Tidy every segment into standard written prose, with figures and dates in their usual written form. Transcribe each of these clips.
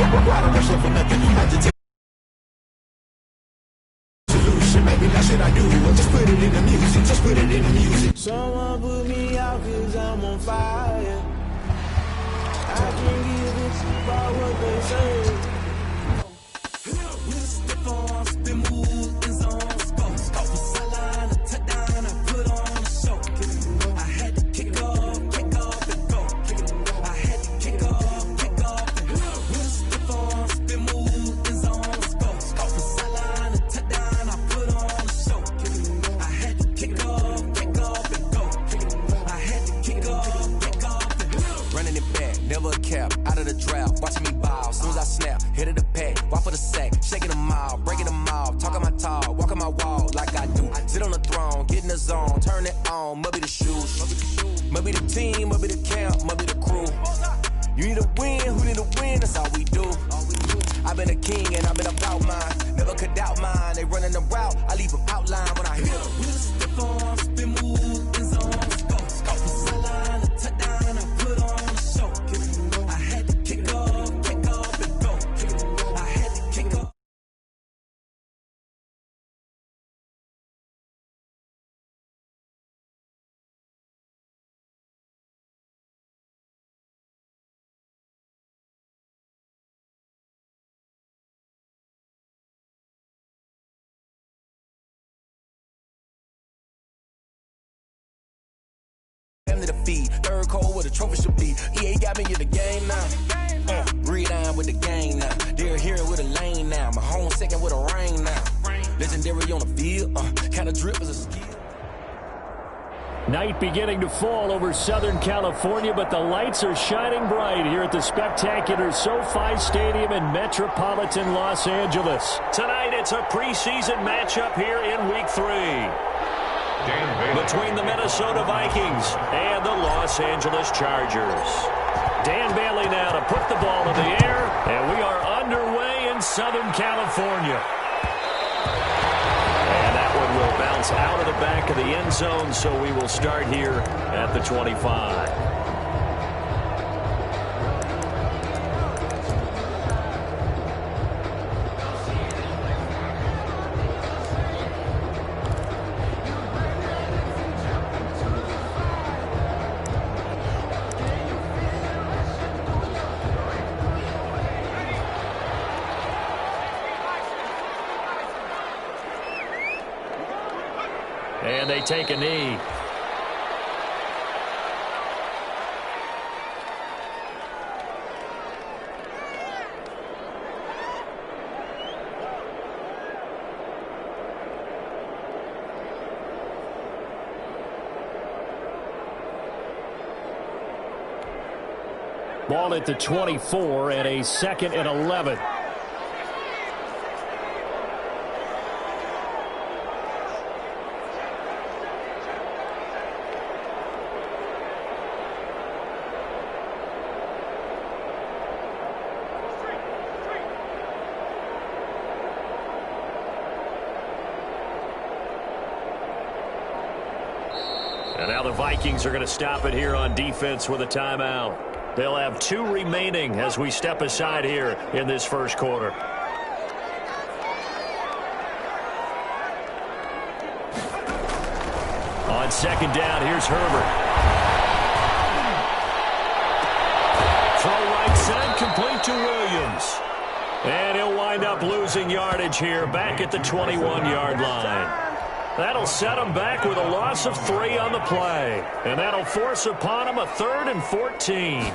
Why don't rush for nothing? Agitate. Solution, maybe that's what I do. Just put it in the music. Just put it in the music. Someone put me out 'cause I'm on fire. I can't give it about what they say. To the feed, third cold where the trophy should be. EA got me in the game now. Read on with the game now. They're here with a lane now. My home second with a rain now. Legendary on the field. Kind of drip as a skill. Night beginning to fall over Southern California, but the lights are shining bright here at the spectacular SoFi Stadium in metropolitan Los Angeles. Tonight, it's a preseason matchup here in Week 3. Between the Minnesota Vikings and the Los Angeles Chargers. Dan Bailey now to put the ball in the air, and we are underway in Southern California. And that one will bounce out of the back of the end zone, so we will start here at the 25. And they take a knee. Ball at the 24 and a 2nd and 11. And now the Vikings are going to stop it here on defense with a timeout. They'll have 2 remaining as we step aside here in this first quarter. On 2nd down, here's Herbert. Throw right side, complete to Williams. And he'll wind up losing yardage here back at the 21-yard line. That'll set him back with a loss of 3 on the play. And that'll force upon him a 3rd and 14.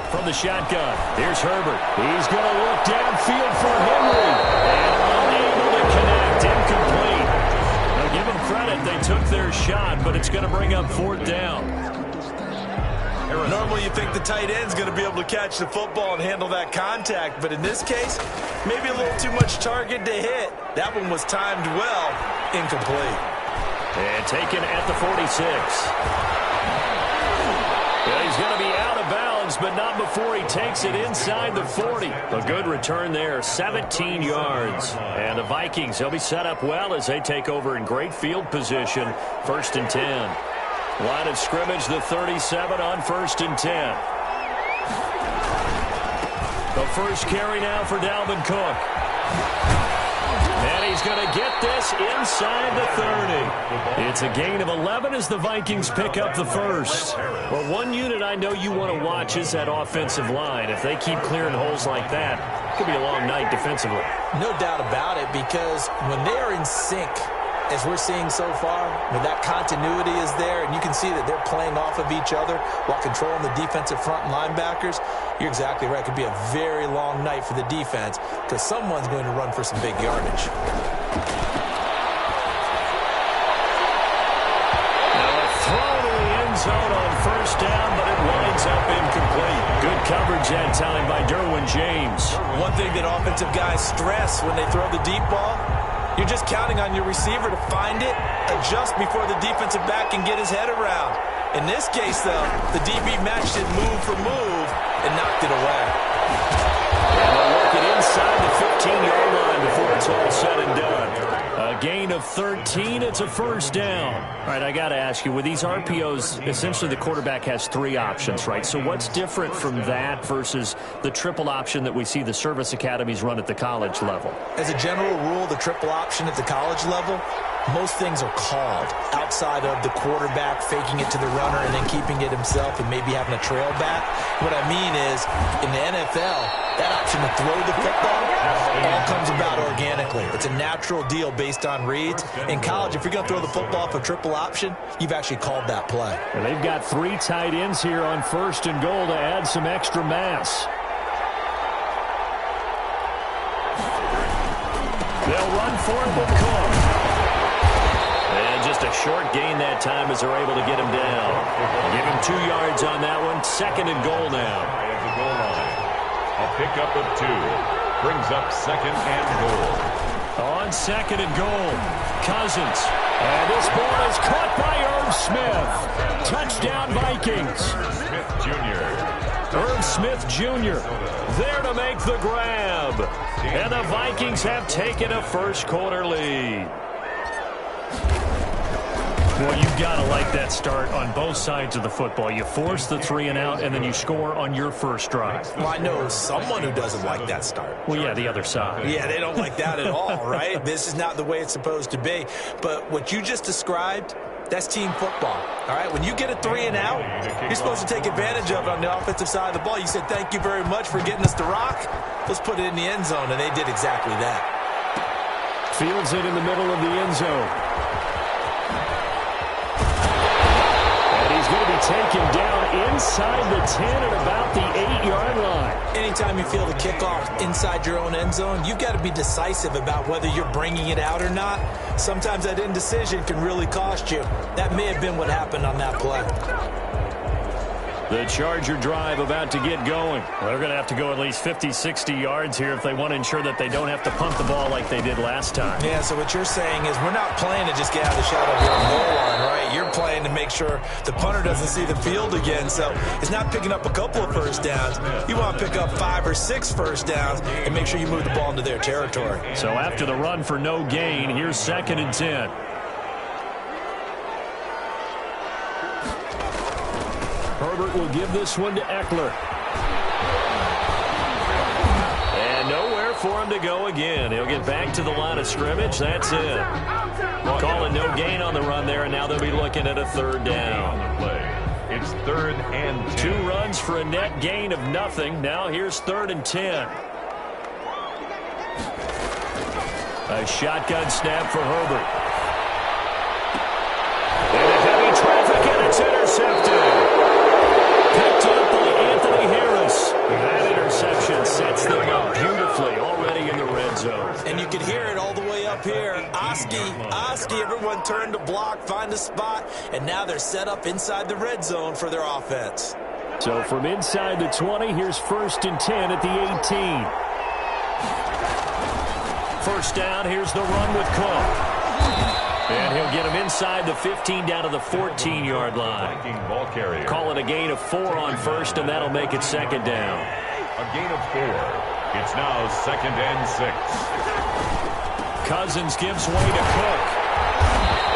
From the shotgun, here's Herbert. He's going to look downfield for Henry. And unable to connect, incomplete. Now give them credit, they took their shot, but it's going to bring up 4th down. Normally you think the tight end's going to be able to catch the football and handle that contact, but in this case, maybe a little too much target to hit. That one was timed well, incomplete. And taken at the 46. Yeah, he's going to be out of bounds, but not before he takes it inside the 40. A good return there, 17 yards. And the Vikings, they'll be set up well as they take over in great field position, 1st and 10. Line of scrimmage, the 37 on 1st and 10. The first carry now for Dalvin Cook. And he's going to get this inside the 30. It's a gain of 11 as the Vikings pick up the first. Well, one unit I know you want to watch is that offensive line. If they keep clearing holes like that, it could be a long night defensively. No doubt about it, because when they are in sync, as we're seeing so far, when that continuity is there, and you can see that they're playing off of each other while controlling the defensive front and linebackers, you're exactly right. It could be a very long night for the defense because someone's going to run for some big yardage. Now a throw to the end zone on first down, but it winds up incomplete. Good coverage that time by Derwin James. One thing that offensive guys stress when they throw the deep ball, you're just counting on your receiver to find it, adjust before the defensive back can get his head around. In this case, though, the DB matched it move for move and knocked it away. And they'll work it inside the 15-yard line before it's all said and done. A gain of 13. It's a first down. All right, I got to ask you, with these RPOs, essentially the quarterback has three options, right? So what's different from that versus the triple option that we see the service academies run at the college level? As a general rule, the triple option at the college level, most things are called outside of the quarterback faking it to the runner and then keeping it himself and maybe having a trail back. What I mean is, in the NFL, that option to throw the football all comes about organically. It's a natural deal based on reads. In college, if you're going to throw the football for triple option, you've actually called that play. And they've got three tight ends here on first and goal to add some extra mass. They'll run for it with Cook. And just a short gain that time as they're able to get him down. Give him 2 yards on that one. Second and goal now. At the goal line. A pickup of 2. Brings up second and goal. On second and goal, Cousins. And this ball is caught by Irv Smith. Touchdown Vikings. Smith Jr. Irv Smith Jr. there to make the grab. And the Vikings have taken a first quarter lead. Well, you've got to like that start on both sides of the football. You force the 3 and out, and then you score on your first drive. Well, I know someone who doesn't like that start. Well, yeah, the other side. Yeah, they don't like that at all, right? This is not the way it's supposed to be. But what you just described, that's team football, all right? When you get a 3 and out, you're supposed to take advantage of it on the offensive side of the ball. You said, thank you very much for getting us the rock. Let's put it in the end zone, and they did exactly that. Fields it in the middle of the end zone. He's going to be taken down inside the 10 at about the 8-yard line. Anytime you feel the kickoff inside your own end zone, you've got to be decisive about whether you're bringing it out or not. Sometimes that indecision can really cost you. That may have been what happened on that play. The Charger drive about to get going. Well, they're going to have to go at least 50, 60 yards here if they want to ensure that they don't have to punt the ball like they did last time. Yeah, so what you're saying is we're not playing to just get out of the shadow of your own goal line, right? You're playing to make sure the punter doesn't see the field again. So it's not picking up a couple of first downs. You want to pick up 5 or 6 first downs and make sure you move the ball into their territory. So after the run for no gain, here's 2nd and 10. Herbert will give this one to Eckler. And nowhere for him to go again. He'll get back to the line of scrimmage. That's it. Calling no gain on the run there, and now they'll be looking at a 3rd down. It's 3rd and 10. 2 runs for a net gain of nothing. Now here's 3rd and 10. A shotgun snap for Herbert. And a heavy traffic, and it's intercepted. Picked up by Anthony Harris. That interception sets them up beautifully already in the red zone. And you can hear it all the way up here. Oski, everyone turned to block, find a spot, and now they're set up inside the red zone for their offense. So from inside the 20, here's 1st and 10 at the 18. First down, here's the run with Cook. And he'll get him inside the 15 down to the 14-yard line. Ball carrier. Call it a gain of 4 on first, and that'll make it 2nd down. A gain of 4. It's now 2nd and 6. Cousins gives way to Cook.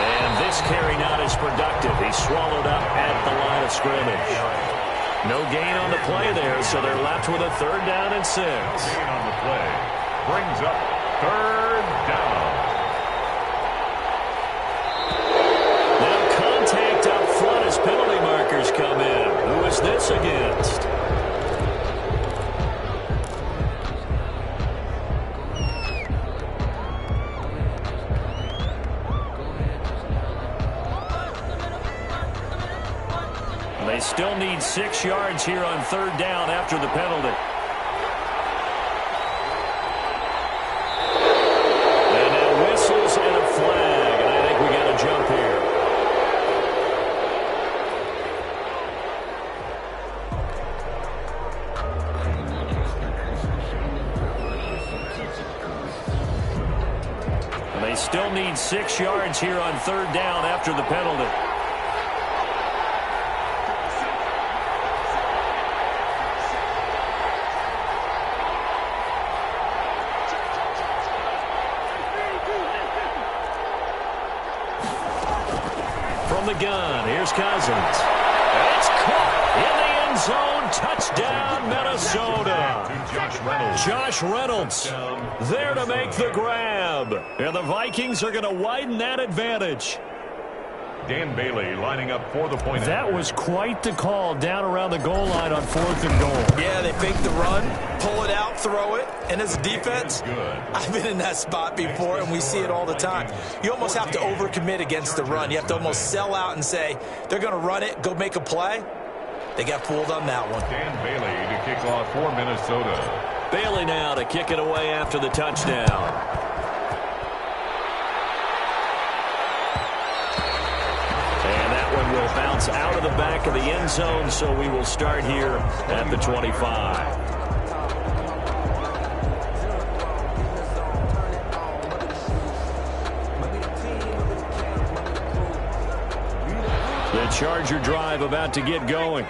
And this carry not as productive. He's swallowed up at the line of scrimmage. No gain on the play there, so they're left with a 3rd down and 6. No gain on the play. Brings up 3rd down. Now contact up front as penalty markers come in. Who is this against? They still need 6 yards here on 3rd down after the penalty. And now whistles and a flag, and I think we got a jump here. And they still need 6 yards here on 3rd down after the penalty. The gun. Here's Cousins. It's caught in the end zone. Touchdown, Minnesota. Josh Reynolds there to make the grab. And the Vikings are going to widen that advantage. Dan Bailey lining up for the point. That was quite the call down around the goal line on 4th and goal. Yeah, they fake the run, pull it out, throw it, and as a defense, good. I've been in that spot before, and we see it all the time. You almost have to overcommit against the run. You have to almost sell out and say, they're going to run it, go make a play. They got fooled on that one. Dan Bailey to kick off for Minnesota. Bailey now to kick it away after the touchdown. One will bounce out of the back of the end zone, so we will start here at the 25. The Charger drive about to get going.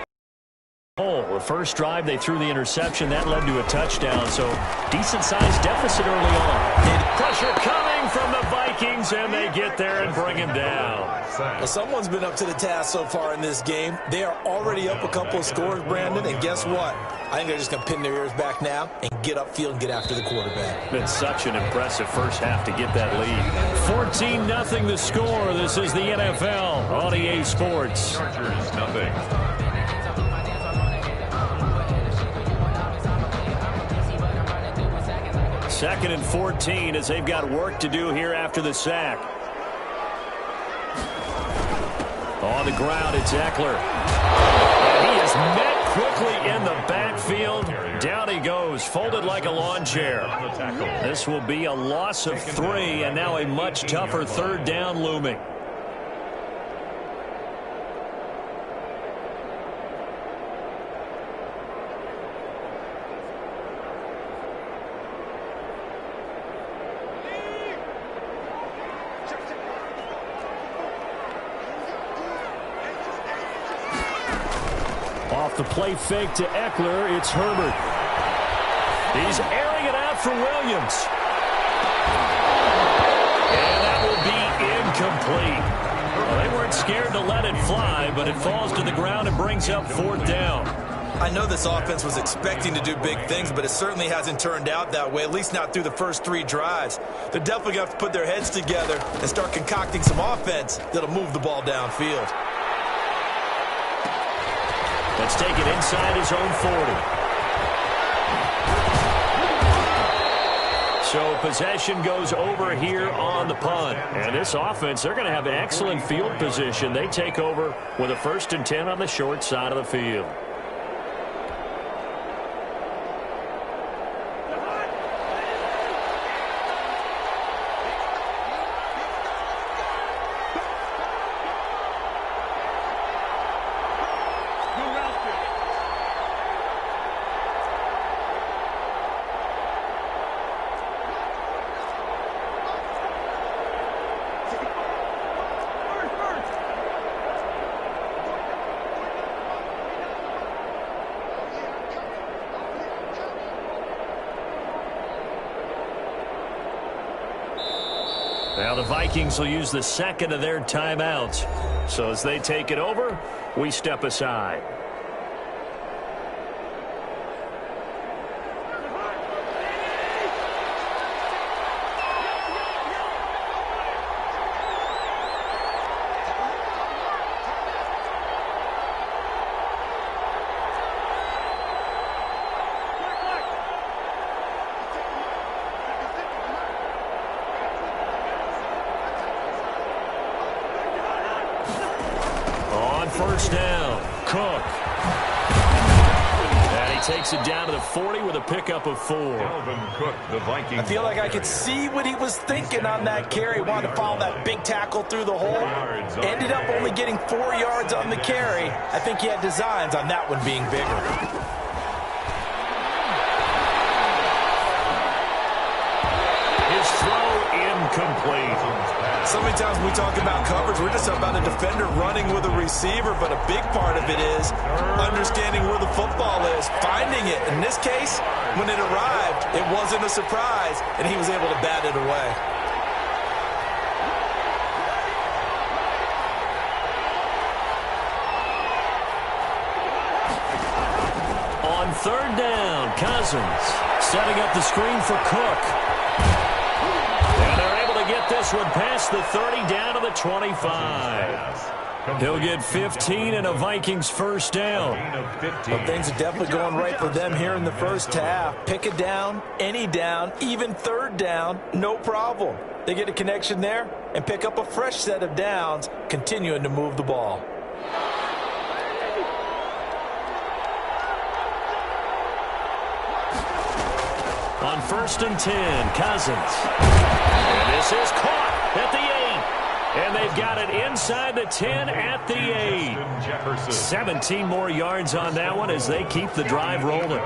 The first drive, they threw the interception. That led to a touchdown, so decent-sized deficit early on. Pressure coming from the Vikings, and they get there and bring him down. Well, someone's been up to the task so far in this game. They are already up a couple of scores, Brandon, and guess what? I think they're just going to pin their ears back now and get upfield and get after the quarterback. Been such an impressive first half to get that lead. 14-0 the score. This is the NFL on EA Sports. Chargers nothing. 2nd and 14 as they've got work to do here after the sack. On the ground, it's Eckler. And he is met quickly in the backfield. Down he goes, folded like a lawn chair. This will be a loss of 3, and now a much tougher 3rd down looming. Off the play fake to Eckler, it's Herbert. He's airing it out for Williams. And that will be incomplete. Well, they weren't scared to let it fly, but it falls to the ground and brings up 4th down. I know this offense was expecting to do big things, but it certainly hasn't turned out that way, at least not through the first 3 drives. They're definitely going to have to put their heads together and start concocting some offense that'll move the ball downfield. Let's take it inside his own 40. So possession goes over here on the punt. And this offense, they're going to have excellent field position. They take over with a 1st and 10 on the short side of the field. Now the Vikings will use the 2nd of their timeouts. So as they take it over, we step aside. first down. Cook. And he takes it down to the 40 with a pickup of 4. Cook, the Vikings. I feel like I could see what he was thinking on that carry. He wanted to follow that big tackle through the hole. Ended up only getting 4 yards on the carry. I think he had designs on that one being bigger. His throw incomplete. So many times when we talk about coverage, we're just about a defender running with a receiver, but a big part of it is understanding where the football is, finding it. In this case, when it arrived, it wasn't a surprise, and he was able to bat it away. On third down, Cousins setting up the screen for Cook. And they're able to get this one past the 30 down to the 25. He'll get 15 and a Vikings first down. Well, things are definitely going right for them here in the first half. Pick a down, any down, even third down, no problem. They get a connection there and pick up a fresh set of downs, continuing to move the ball. On first and 10, Cousins. And this is caught at the 8. And they've got it inside the 10 at the 8. 17 more yards on that one as they keep the drive rolling.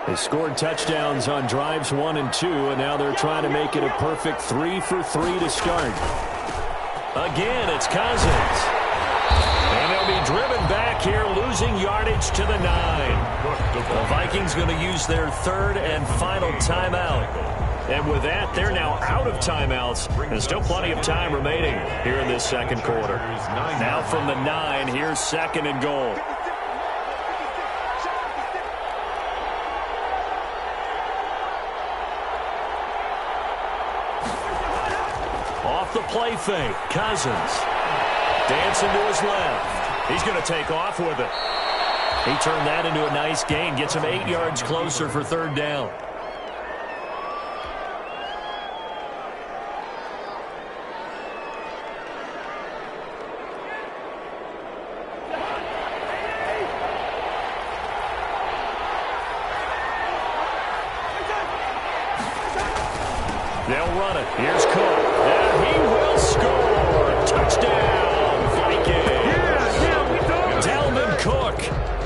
They scored touchdowns on drives 1 and 2, and now they're trying to make it a perfect 3 for 3 to start. Again, it's Cousins. And they'll be driven back here, losing yardage to the 9. The Vikings going to use their third and final timeout. And with that, they're now out of timeouts. There's still plenty of time remaining here in this second quarter. Now from the 9, here's second and goal. Off the play fake, Cousins. Dancing to his left. He's going to take off with it. He turned that into a nice gain. Gets him 8 yards closer for third down. They'll run it. Here's Cook. And he will score. Touchdown, Vikings. Dalvin Cook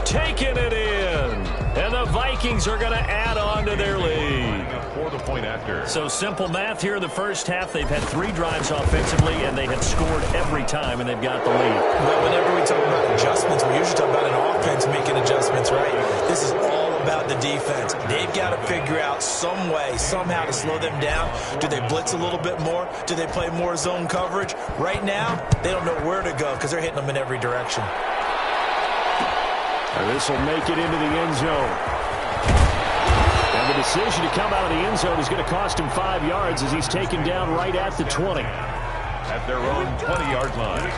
taking it in. And the Vikings are going to add on to their lead. For the point after. So simple math here in the first half. They've had 3 drives offensively, and they have scored every time, and they've got the lead. Well, whenever we talk about adjustments, we usually talk about an offense making adjustments, right? This is all about the defense. They've got to figure out some way, somehow to slow them down. Do they blitz a little bit more? Do they play more zone coverage? Right now, they don't know where to go because they're hitting them in every direction. And this will make it into the end zone. And the decision to come out of the end zone is going to cost him 5 yards as he's taken down right at the 20. At their own 20-yard line.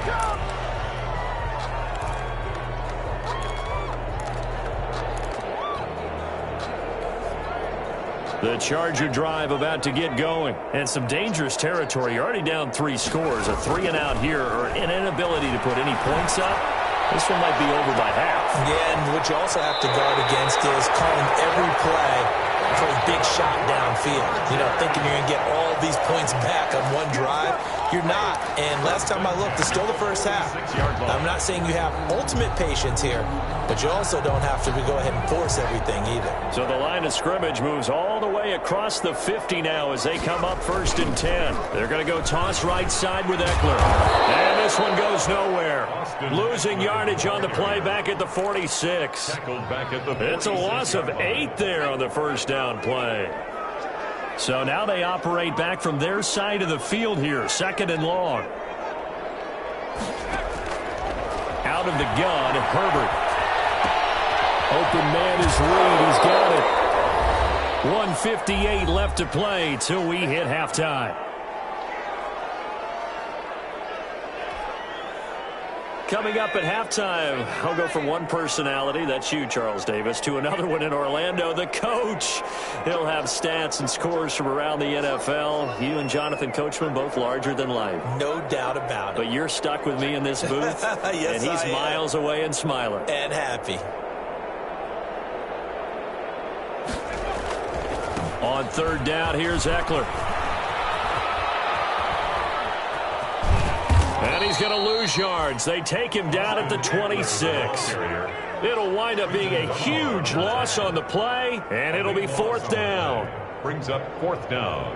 The Charger drive about to get going. And some dangerous territory. You're already down 3 scores. A 3-and-out here or an inability to put any points up. This one might be over by half. Yeah, and what you also have to guard against is calling every play for a big shot downfield. You know, thinking you're going to get all these points back on one drive. You're not. And last time I looked, it's still the first half. I'm not saying you have ultimate patience here, but you also don't have to go ahead and force everything either. So the line of scrimmage moves all the way across the 50 now as they come up first and 10. They're going to go toss right side with Eckler. And this one goes nowhere. Losing yardage on the play back at the 46. It's a loss of 8 there on the first down play. So now they operate back from their side of the field here. Second and long. Out of the gun, Herbert. Open man is Reed. He's got it. 1:58 left to play till we hit halftime. Coming up at halftime, I'll go from one personality, that's you, Charles Davis, to another one in Orlando, the coach. He'll have stats and scores from around the NFL. You and Jonathan Coachman both larger than life. No doubt about it. But you're stuck with me in this booth, yes, and he's miles away and smiling. And happy. On third down, here's Eckler. And he's going to lose yards. They take him down at the 26. It'll wind up being a huge loss on the play, and it'll be fourth down. Brings up fourth down.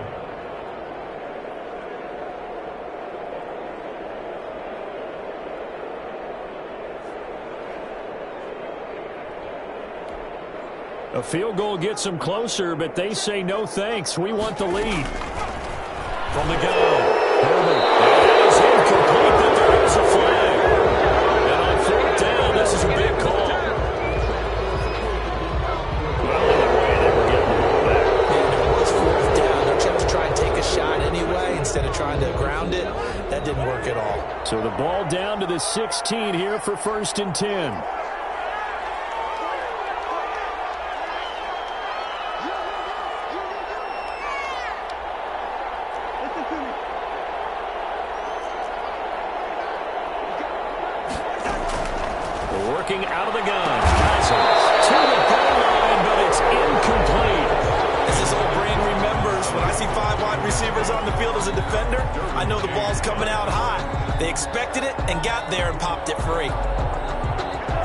A field goal gets them closer, but they say no thanks. We want the lead. From the gun. It is incomplete, but there is a flag. And on fourth down, this is a big call. Well, either way, they were getting the ball back. And it was fourth down. Don't you have to try and take a shot anyway instead of trying to ground it? That didn't work at all. So the ball down to the 16 here for first and 10. Working out of the gun. Cousins to the goal line, but it's incomplete. As his old brain remembers, when I see 5 wide receivers on the field as a defender, I know the ball's coming out high. They expected it and got there and popped it free.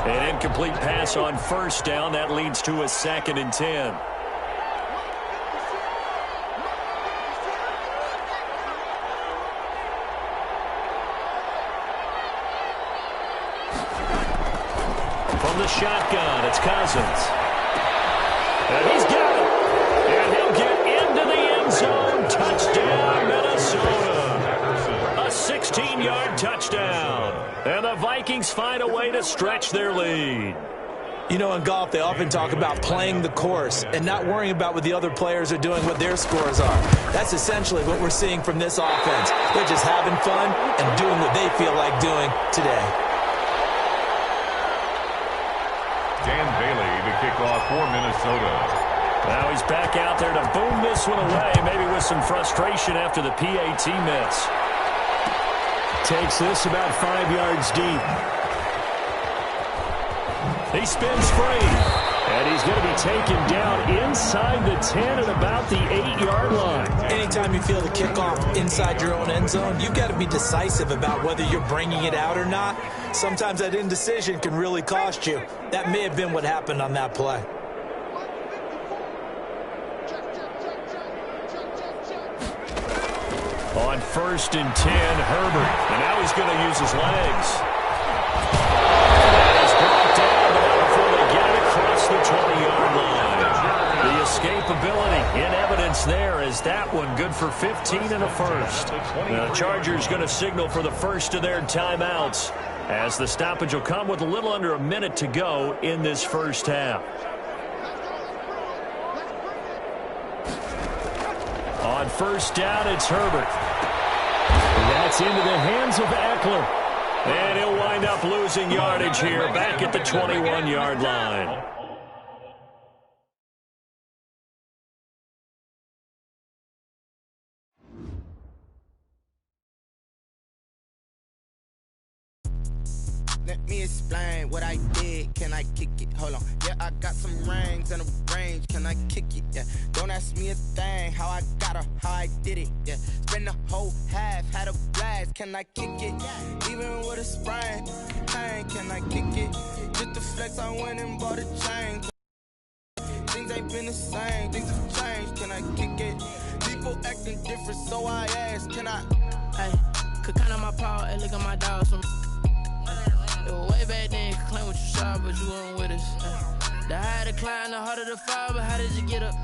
An incomplete pass on first down. That leads to a second and 10. From the shotgun, it's Cousins. And he's got it. And he'll get into the end zone. Touchdown, Minnesota. A 16-yard touchdown. And the Vikings find a way to stretch their lead. You know, in golf, they often talk about playing the course and not worrying about what the other players are doing, what their scores are. That's essentially what we're seeing from this offense. They're just having fun and doing what they feel like doing today. Dan Bailey to kick off for Minnesota. Now he's back out there to boom this one away, maybe with some frustration after the PAT miss. Takes this about 5 yards deep. He spins free. And he's going to be taken down inside the 10 at about the 8-yard line. Anytime you feel the kickoff inside your own end zone, you've got to be decisive about whether you're bringing it out or not. Sometimes that indecision can really cost you. That may have been what happened on that play. On first and 10, Herbert. And now he's going to use his legs. He's brought down before they get it across the 20-yard line. The escapability in evidence there is that one good for 15 and a first. The Chargers going to signal for the first of their timeouts, as the stoppage will come with a little under a minute to go in this first half. On first down, it's Herbert. That's into the hands of Eckler. And he'll wind up losing yardage here back at the 21-yard line. Let me explain what I did. Can I kick it? Hold on. Yeah, I got some rings and a range. Can I kick it? Yeah. Don't ask me a thing. How I got her, how I did it. Yeah. Spend the whole half, had a blast. Can I kick it? Even with a sprain. Hey, can I kick it? Just the flex, I went and bought a chain. Things ain't been the same. Things have changed. Can I kick it? People acting different, so I asked, can I? Hey, could count on my power and look at my dogs from. It was way back then, could claim what you saw, but you weren't with us. The higher the climb, the harder the fall, but how did you get up?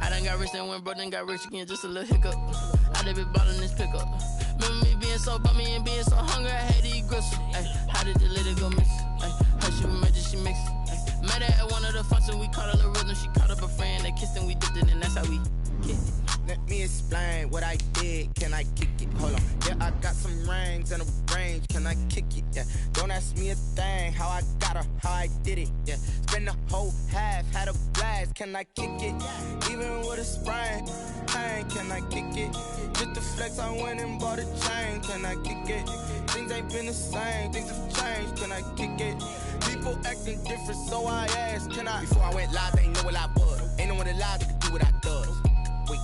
I done got rich and went broke, then got rich again, just a little hiccup. I done been ballin' this pickup. Remember me being so bummy and being so hungry, I had to eat gristle. Ay, how did the lady go miss? Ay, how she remember she mixed. Met her at one of the functions, we caught her the rhythm, she caught up a friend, they kissed and we dipped it, and that's how we kicked it. Let me explain what I did. Can I kick it? Hold on. Yeah, I got some rings and a range. Can I kick it? Yeah. Don't ask me a thing. How I got her, how I did it. Yeah. Spend the whole half, had a blast. Can I kick it? Even with a sprain, pain. Can I kick it? Just the flex, I went and bought a chain. Can I kick it? Things ain't been the same. Things have changed. Can I kick it? People acting different, so I asked, can I? Before I went live, they ain't know what I was. Ain't no one alive that could do what I does. Wait.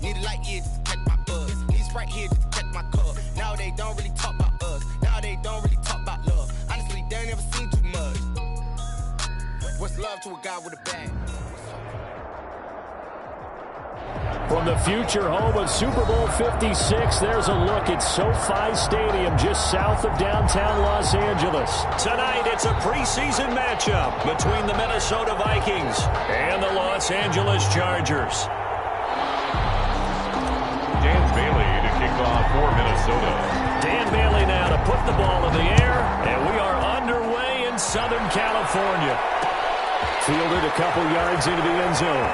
Need a light here just to catch my buzz. Need Sprite here just to catch my cup. Now they don't really talk about us. Now they don't really talk about love. Honestly, they ain't never seen too much. What's love to a guy with a bag? From the future home of Super Bowl 56, there's a look at SoFi Stadium just south of downtown Los Angeles. Tonight, it's a preseason matchup between the Minnesota Vikings and the Los Angeles Chargers. Dan Bailey to kick off for Minnesota. Dan Bailey now to put the ball in the air, and we are underway in Southern California. Fielded a couple yards into the end zone.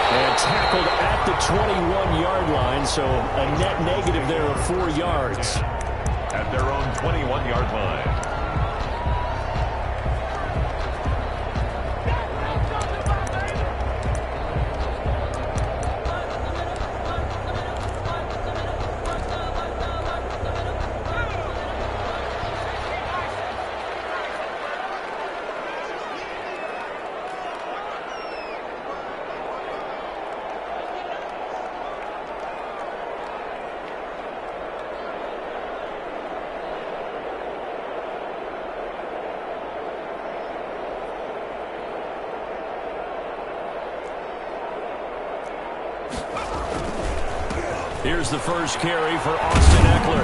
And tackled at the 21-yard line, so a net negative there of 4 yards. At their own 21-yard line. Here's the first carry for Austin Eckler.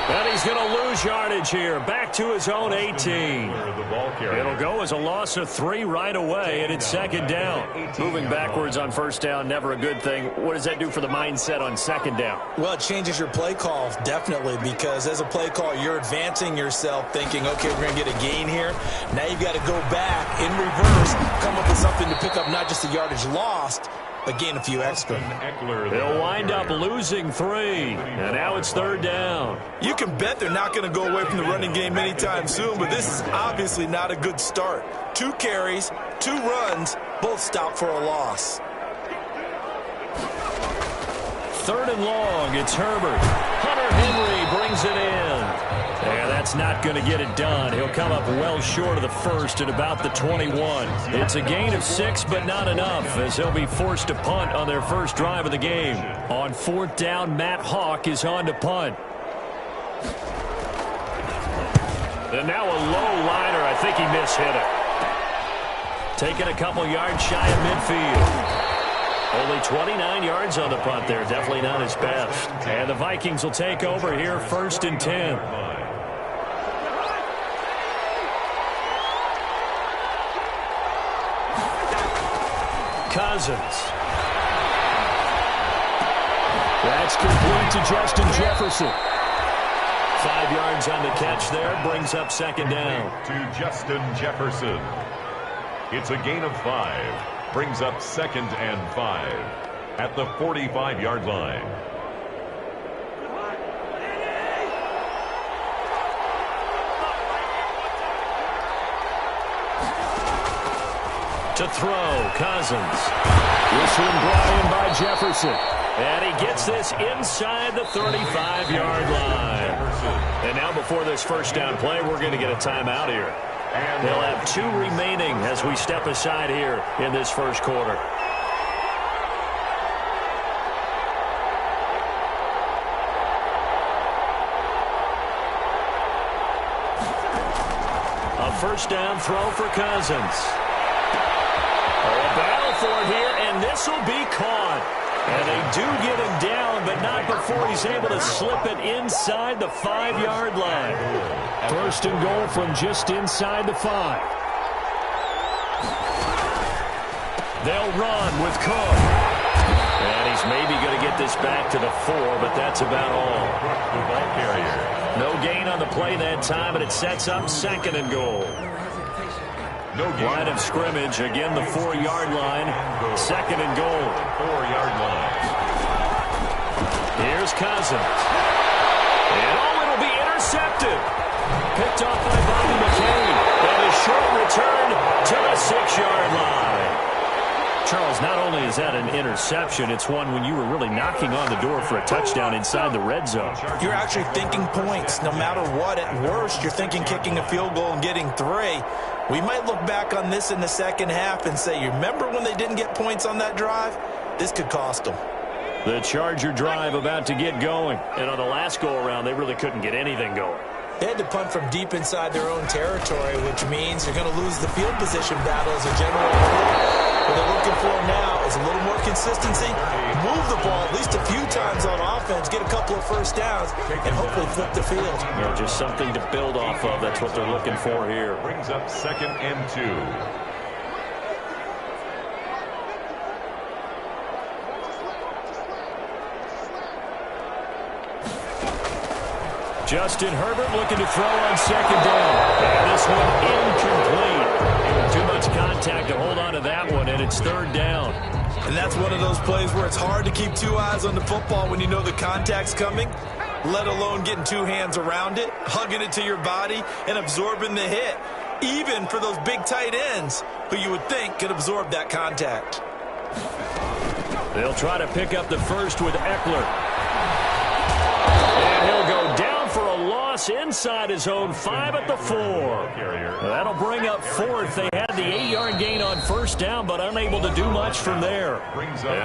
And he's going to lose yardage here. Back to his own 18. It'll go as a loss of 3 right away, and it's second down. Moving backwards on first down, never a good thing. What does that do for the mindset on second down? Well, it changes your play call, definitely, because as a play call, you're advancing yourself thinking, okay, we're going to get a gain here. Now you've got to go back in reverse, come up with something to pick up not just the yardage lost, but gain a few extra. They'll wind up losing 3, and now it's third down. You can bet they're not going to go away from the running game anytime soon, but this is obviously not a good start. 2 carries, 2 runs, both stopped for a loss. Third and long, it's Herbert. Hunter Henry brings it in. And that's not going to get it done. He'll come up well short of the first at about the 21. It's a gain of 6, but not enough, as they'll be forced to punt on their first drive of the game. On fourth down, Matt Hawk is on to punt. And now a low liner. I think he mishit it. Taking a couple yards shy of midfield. Only 29 yards on the punt there. Definitely not his best. And the Vikings will take over here, first and 10. Cousins. That's complete to Justin Jefferson. 5 yards on the catch there. Brings up second down. To Justin Jefferson. It's a gain of 5. Brings up second and 5 at the 45-yard line. To throw, Cousins. This one brought in by Jefferson. And he gets this inside the 35-yard line. And now before this first down play, we're going to get a timeout here. They'll have 2 remaining as we step aside here in this first quarter. A first down throw for Cousins. A battle for it here, and this will be caught. And they do get him down, but not before he's able to slip it inside the 5-yard line. First and goal from just inside the 5. They'll run with Cook. And he's maybe going to get this back to the 4, but that's about all. The ball carrier. No gain on the play that time, and it sets up second and goal. No gain. Line of scrimmage, again the 4-yard line. Second and goal. 4-yard line. Here's Cousins. And it'll be intercepted. Picked off by Bobby McCain. And a short return to the 6-yard line. Charles, not only is that an interception, it's one when you were really knocking on the door for a touchdown inside the red zone. You're actually thinking points. No matter what, at worst, you're thinking kicking a field goal and getting 3. We might look back on this in the second half and say, you remember when they didn't get points on that drive? This could cost them. The Charger drive about to get going. And on the last go-around, they really couldn't get anything going. They had to punt from deep inside their own territory, which means you're going to lose the field position battle as a general rule. What they're looking for now is a little more consistency, move the ball at least a few times on offense, get a couple of first downs, and hopefully flip the field. You know, just something to build off of. That's what they're looking for here. Brings up 2nd and 2. Justin Herbert looking to throw on 2nd down. And this one incomplete. Too much contact to hold on to that one, and it's 3rd down. And that's one of those plays where it's hard to keep 2 eyes on the football when you know the contact's coming, let alone getting 2 hands around it, hugging it to your body, and absorbing the hit, even for those big tight ends who you would think could absorb that contact. They'll try to pick up the first with Eckler. And he'll go down for a loss inside his own 5 at the 4. That'll bring up 4th. They had the 8-yard gain on 1st down, but unable to do much from there.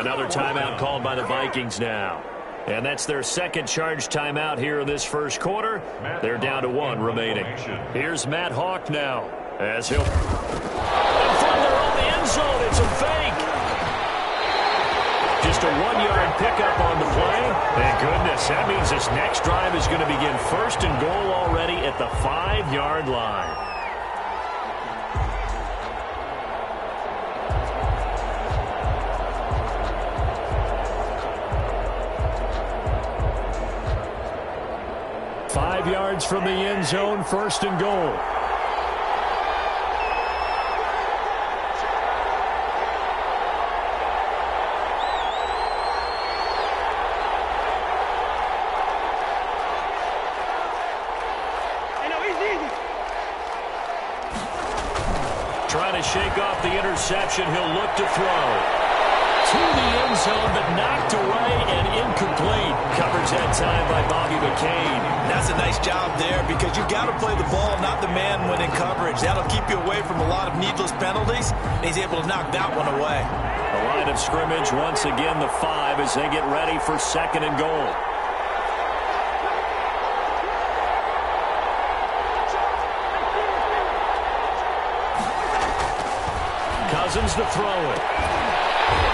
Another timeout called by the Vikings now. And that's their 2nd charge timeout here in this 1st quarter. They're down to 1 remaining. Here's Matt Hawk now as he'll... And from their own end zone, it's a fake. Just a 1-yard pickup on the play. Thank goodness. That means this next drive is going to begin 1st and goal already at the 5-yard line. Five yards from the end zone, 1st and goal. Trying to shake off the interception. He'll look to throw. To the end zone, but knocked away and incomplete. Coverage that time by Bobby McCain. That's a nice job there because you've got to play the ball, not the man when in coverage. That'll keep you away from a lot of needless penalties, and he's able to knock that one away. The line of scrimmage, once again, the 5 as they get ready for 2nd and goal. Cousins to throw it.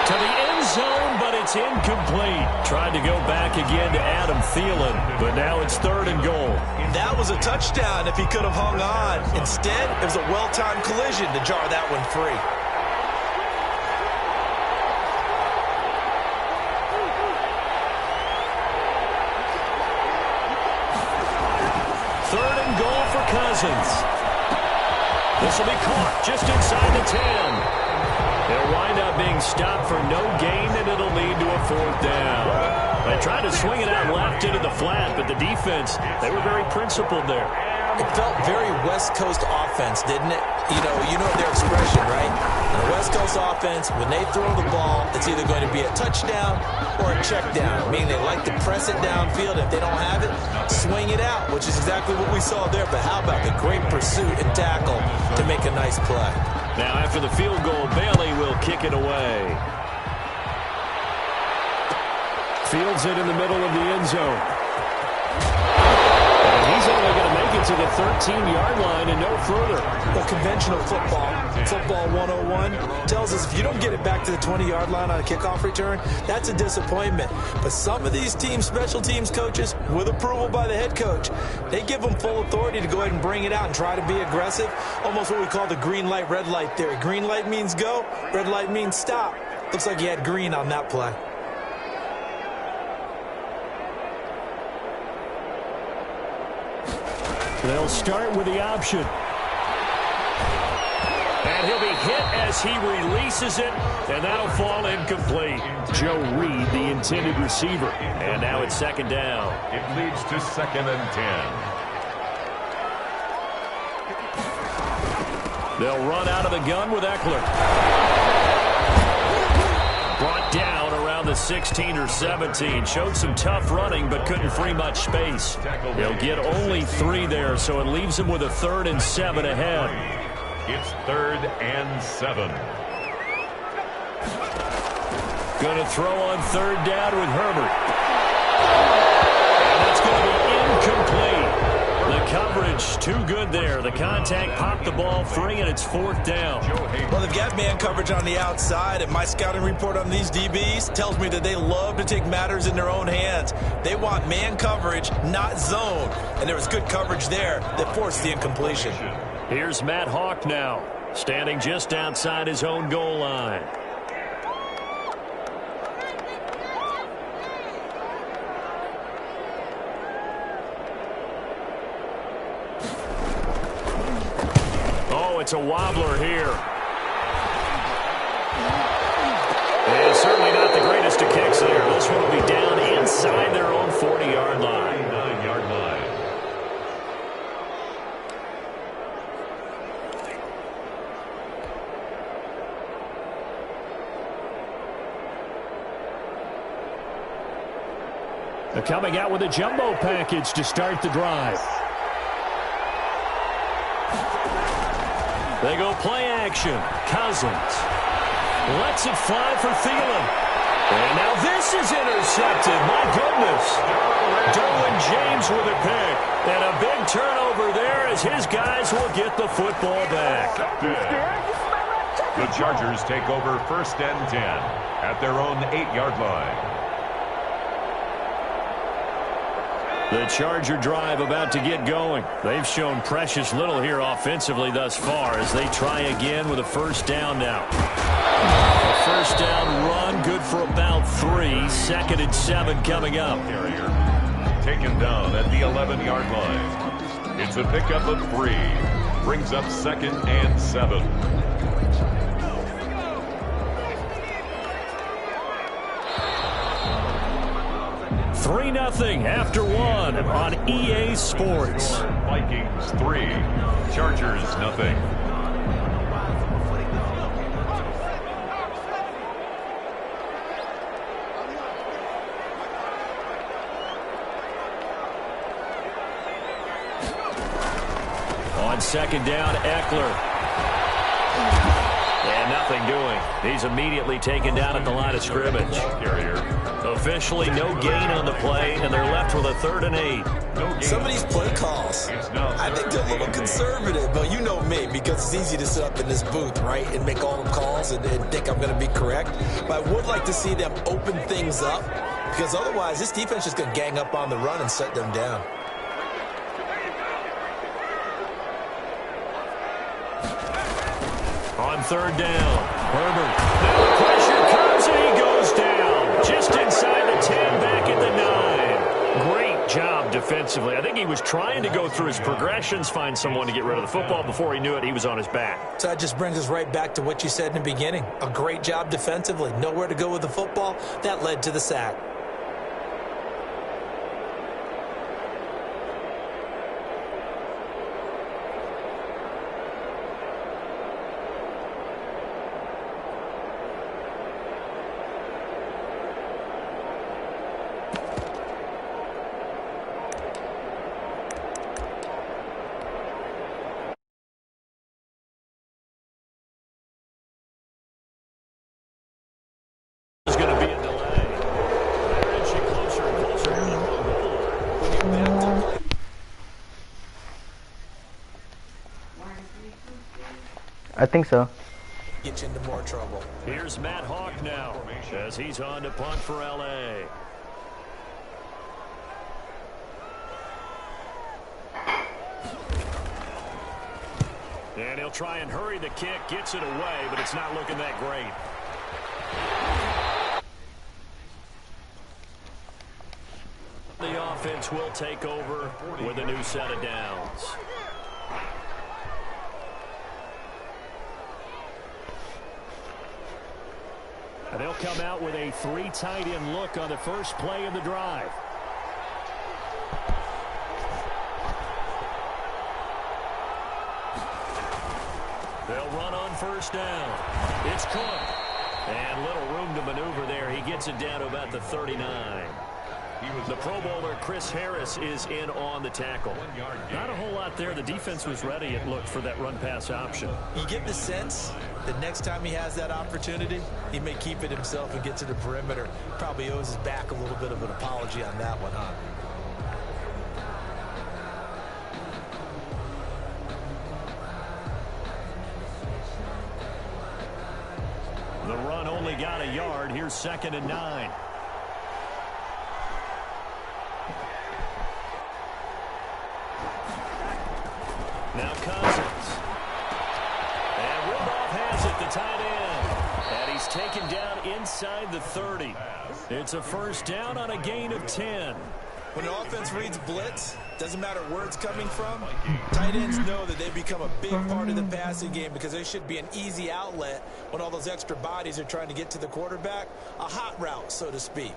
To the end zone, but it's incomplete. Tried to go back again to Adam Thielen, but now it's 3rd and goal. That was a touchdown if he could have hung on. Instead, it was a well-timed collision to jar that one free. Third and goal for Cousins. This will be caught just inside the 10. They'll wind up being stopped for no gain, and it'll lead to a 4th down. They tried to swing it out left into the flat, but the defense, they were very principled there. It felt very West Coast offense, didn't it? You know their expression, right? In a West Coast offense, when they throw the ball, it's either going to be a touchdown or a check down, meaning they like to press it downfield. If they don't have it, swing it out, which is exactly what we saw there. But how about the great pursuit and tackle to make a nice play? Now, after the field goal, Bailey will kick it away. Fields it in the middle of the end zone. And he's only going to make it to the 13-yard line and no further. Well, conventional football 101, tells us if you don't get it back to the 20-yard line on a kickoff return, that's a disappointment. But some of these special teams coaches, with approval by the head coach, they give them full authority to go ahead and bring it out and try to be aggressive, almost what we call the green light, red light theory. Green light means go, red light means stop. Looks like he had green on that play. They'll start with the option. And And he'll be hit as he releases it, and that'll fall incomplete. Joe Reed, the intended receiver. And now it's second down. It leads to 2nd and 10. They'll run out of the gun with Eckler. Brought down around the 16 or 17. Showed some tough running, but couldn't free much space. They'll get only 3 there, so it leaves them with a 3rd and 7 ahead. It's 3rd and 7. Going to throw on 3rd down with Herbert. And that's going to be incomplete. The coverage too good there. The contact popped the ball free, and it's 4th down. Well, they've got man coverage on the outside, and my scouting report on these DBs tells me that they love to take matters in their own hands. They want man coverage, not zone. And there was good coverage there that forced the incompletion. Here's Matt Hawk now, standing just outside his own goal line. It's a wobbler here. And certainly not the greatest of kicks there. This one will be down inside their own 40-yard line. 9-yard line. They're coming out with a jumbo package to start the drive. They go play action. Cousins lets it fly for Thielen. And now this is intercepted. My goodness. Derwin James with a pick. And a big turnover there as his guys will get the football back. The Chargers take over 1st and 10 at their own 8-yard line. The Charger drive about to get going. They've shown precious little here offensively thus far as they try again with a 1st down now. A 1st down run, good for about 3. 2nd and 7 coming up. Carrier taken down at the 11-yard line. It's a pickup of 3. Brings up 2nd and 7. 3-0 after 1 on EA Sports. Vikings 3, Chargers 0. On 2nd down, Eckler. And nothing doing. He's immediately taken down at the line of scrimmage. Carrier. Officially no gain on the play, and they're left with a 3rd and 8. Some of these play calls, I think they're a little conservative, but you know me, because it's easy to sit up in this booth, right, and make all the calls and think I'm going to be correct. But I would like to see them open things up, because otherwise this defense is going to gang up on the run and shut them down. On 3rd down, Herbert. Now the pressure comes and he goes down. Just inside the 10, back at the 9. Great job defensively. I think he was trying to go through his progressions, find someone to get rid of the football. Before he knew it, he was on his back. So that just brings us right back to what you said in the beginning. A great job defensively. Nowhere to go with the football. That led to the sack. I think so. Get you into more trouble. Here's Matt Hawk now as he's on to punt for L.A. And he'll try and hurry the kick, gets it away, but it's not looking that great. The offense will take over with a new set of downs. And they'll come out with a 3 tight end look on the first play of the drive. They'll run on first down. It's Cook. And little room to maneuver there. He gets it down to about the 39. The Pro Bowler Chris Harris is in on the tackle. Not a whole lot there. The defense was ready, it looked, for that run-pass option. You get the sense that next time he has that opportunity, he may keep it himself and get to the perimeter. Probably owes his back a little bit of an apology on that one, huh? The run only got a yard. Here's 2nd and 9. Now Cousins. And Rudolph has it, the tight end. And he's taken down inside the 30. It's a first down on a gain of 10. When the offense reads blitz, doesn't matter where it's coming from, tight ends know that they become a big part of the passing game because they should be an easy outlet when all those extra bodies are trying to get to the quarterback. A hot route, so to speak.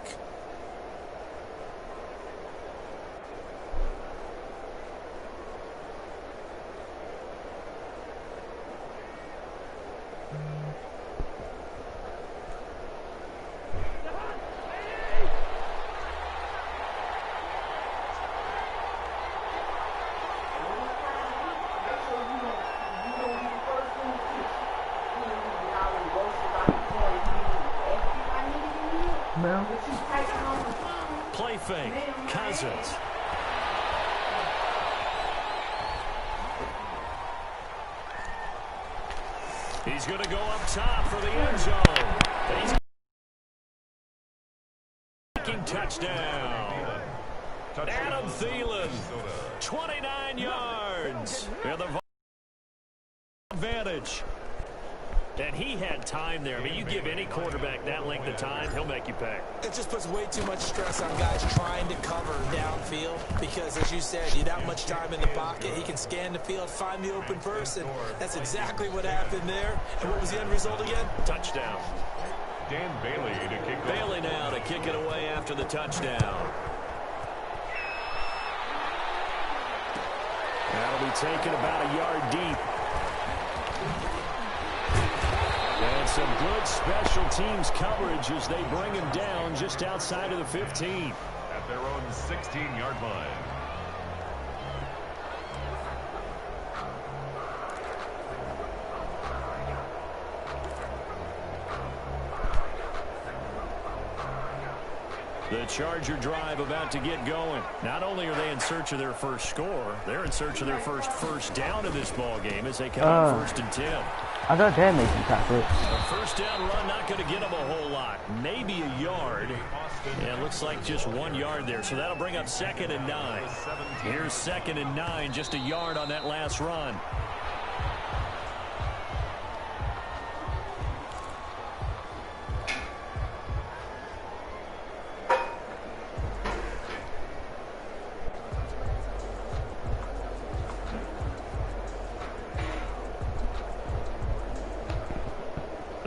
Play fake. Cousins. He's going to go up top for the end zone. He's taking touchdown. Adam Thielen, 29 yards. And the advantage. And he had time there. I mean, you give any quarterback that length of time, he'll make you pay. It just puts way too much stress on guys trying to cover downfield because, as you said, you have that much time in the pocket. He can scan the field, find the open person. That's exactly what happened there. And what was the end result again? Touchdown. Dan Bailey to kick it. Bailey now to kick it away after the touchdown. That'll be taken about a yard deep. And some good special teams coverage as they bring him down just outside of the 15. At their own 16-yard line. The Charger drive about to get going. Not only are they in search of their first score, they're in search of their first down in this ball game as they come out 1st and 10. I thought they made some tackles. A first down run not going to get them a whole lot. Maybe a yard. And it looks like just 1 yard there. So that'll bring up 2nd and 9. Here's 2nd and 9, just a yard on that last run.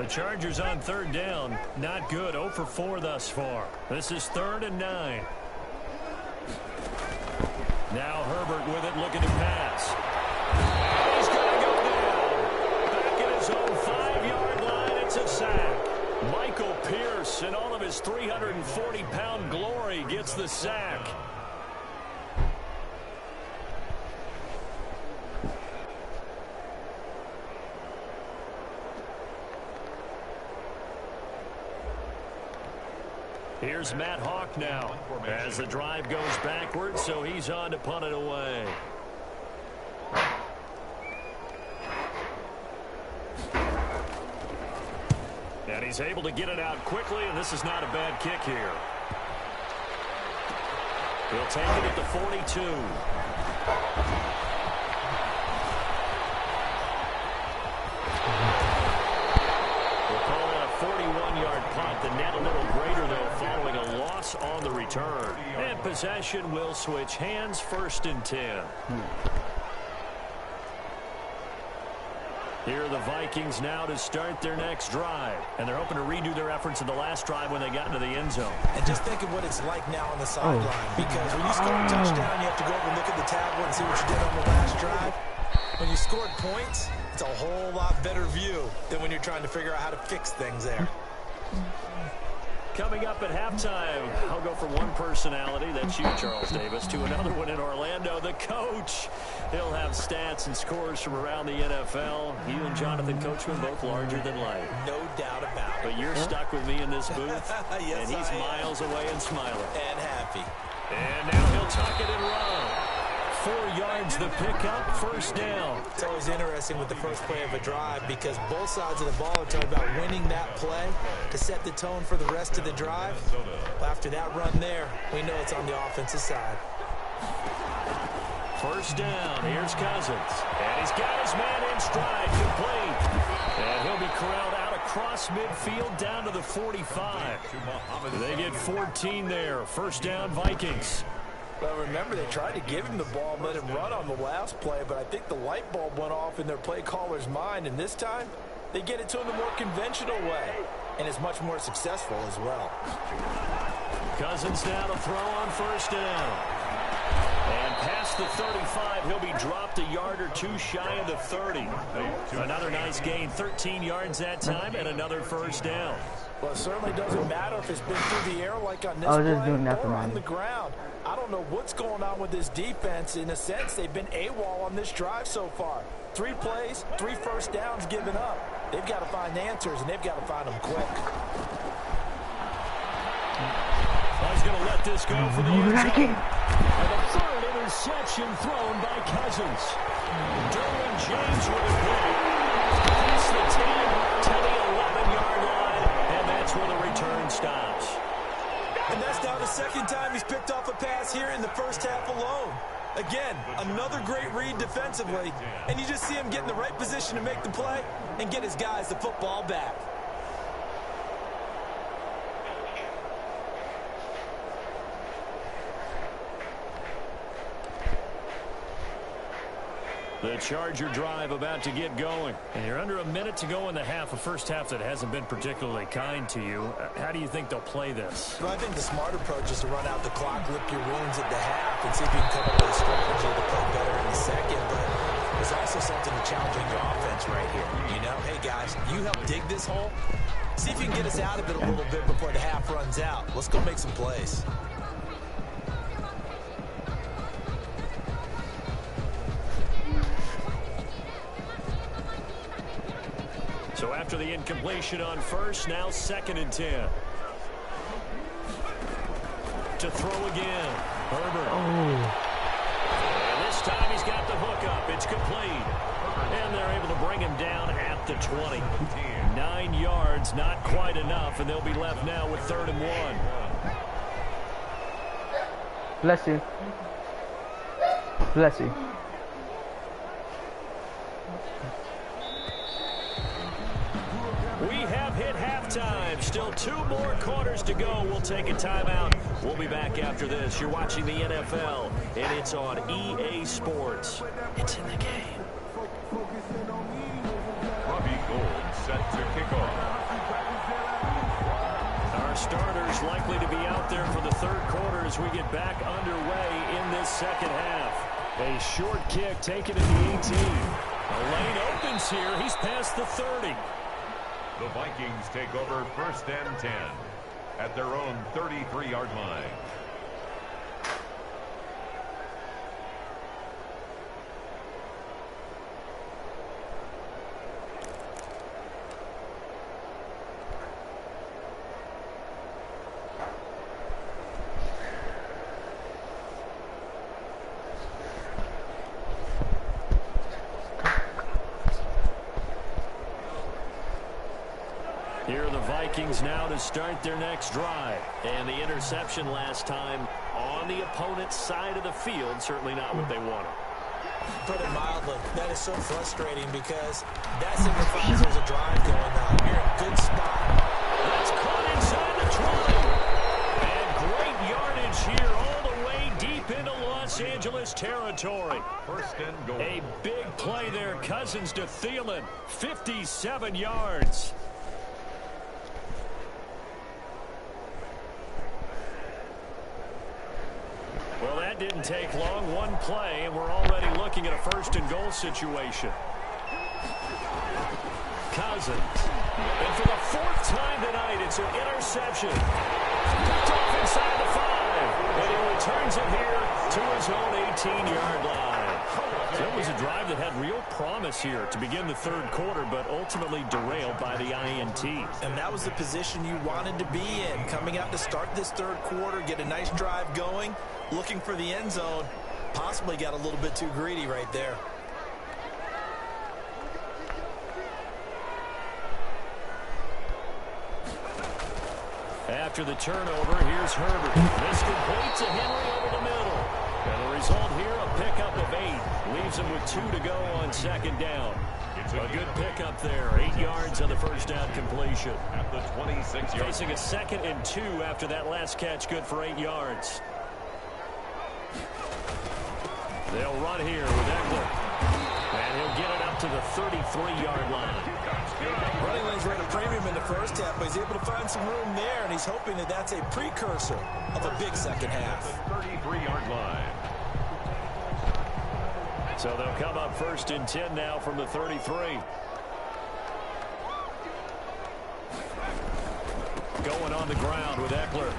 Chargers on 3rd down. Not good. 0 for 4 thus far. This is 3rd and 9. Now Herbert with it, looking to pass. He's going to go down. Back at his own 5-yard line. It's a sack. Michael Pierce, in all of his 340-pound glory, gets the sack. Here's Matt Hawk now as the drive goes backwards, so he's on to punt it away. And he's able to get it out quickly, and this is not a bad kick here. He'll take it at the 42. We'll call it a 41-yard punt. The net a little greater, though, following a loss on the return. And possession will switch hands, 1st and 10. Here are the Vikings now to start their next drive. And they're hoping to redo their efforts in the last drive when they got into the end zone. And just think of what it's like now on the sideline. Because when you score a touchdown, you have to go over and look at the tablet and see what you did on the last drive. When you scored points, it's a whole lot better view than when you're trying to figure out how to fix things there. Coming up at halftime, I'll go from one personality, that's you, Charles Davis, to another one in Orlando, the coach. He'll have stats and scores from around the NFL. You and Jonathan Coachman both larger than life. No doubt about it. But you're stuck with me in this booth, yes, and he's miles away and smiling. And happy. And now he'll tuck it and run. 4 yards the pickup, first down. It's always interesting with the first play of a drive because both sides of the ball are talking about winning that play to set the tone for the rest of the drive. Well, after that run there, we know it's on the offensive side. First down, here's Cousins. And he's got his man in stride, complete. And he'll be corralled out across midfield down to the 45. They get 14 there. First down, Vikings. Well, remember, they tried to give him the ball and let him run on the last play, but I think the light bulb went off in their play caller's mind, and this time, they get it to him the more conventional way, and it's much more successful as well. Cousins now to throw on first down. And past the 35, he'll be dropped a yard or two shy of the 30. Another nice gain, 13 yards that time, and another first down. Well, it certainly doesn't matter if it's been through the air like on this play or on the ground. I don't know what's going on with this defense. In a sense, they've been AWOL on this drive so far. 3 plays, 3 first downs given up. They've got to find answers, and they've got to find them quick. Well, he's going to let this go for the end zone. And the third interception thrown by Cousins. Derwin James with a play. Past the 10 to the 11-yard line, and that's where the return stops. And that's now the second time he's picked off a pass here in the first half alone. Again, another great read defensively, and you just see him get in the right position to make the play and get his guys the football back. The Charger drive about to get going. And you're under a minute to go in the half, a first half that hasn't been particularly kind to you. How do you think they'll play this? Well, I think the smart approach is to run out the clock, lick your wounds at the half, and see if you can come up with a strategy to play better in the second. But there's also something to challenging your offense right here. You know, hey, guys, you help dig this hole. See if you can get us out of it a little bit before the half runs out. Let's go make some plays. So after the incompletion on first, now 2nd and 10. To throw again. Herbert. And this time he's got the hook up. It's complete. And they're able to bring him down at the 20. 9 yards, not quite enough, and they'll be left now with 3rd and 1. Bless you. Bless you. We have hit halftime. Still 2 more quarters to go. We'll take a timeout. We'll be back after this. You're watching the NFL, and it's on EA Sports. It's in the game. Robbie Gould set to kick off. Our starters likely to be out there for the 3rd quarter as we get back underway in this second half. A short kick taken at the 18. A lane opens here. He's past the 30. The Vikings take over 1st and 10 at their own 33-yard line. Here are the Vikings now to start their next drive. And the interception last time on the opponent's side of the field, certainly not what they wanted. Put it mildly, that is so frustrating because that signifies there's a drive going on. You're in a good spot. That's caught inside the 20. And great yardage here all the way deep into Los Angeles territory. territory. First and goal. A big play there. Cousins to Thielen. 57 yards. Well, that didn't take long. One play, and we're already looking at a first and goal situation. Cousins. And for the fourth time tonight, it's an interception. Picked off inside the 5. And he returns it here to his own 18-yard line. So it was a drive that had real promise here to begin the third quarter, but ultimately derailed by the INT. And that was the position you wanted to be in. Coming out to start this third quarter, get a nice drive going, looking for the end zone. Possibly got a little bit too greedy right there. After the turnover, here's Herbert. This complete to Henry over the middle. And the result here, a pickup of 8. Leaves him with 2 to go on second down. A good pickup there. 8 yards on the first down completion. At the 26-yard. Facing a 2nd and 2 after that last catch, good for 8 yards. They'll run here with Eckler. And he'll get it up to the 33-yard line. Running lanes were at a premium in the first half, but he's able to find some room there, and he's hoping that that's a precursor of a big second half. 33-yard line. So they'll come up first and 10 now from the 33. Going on the ground with Eckler.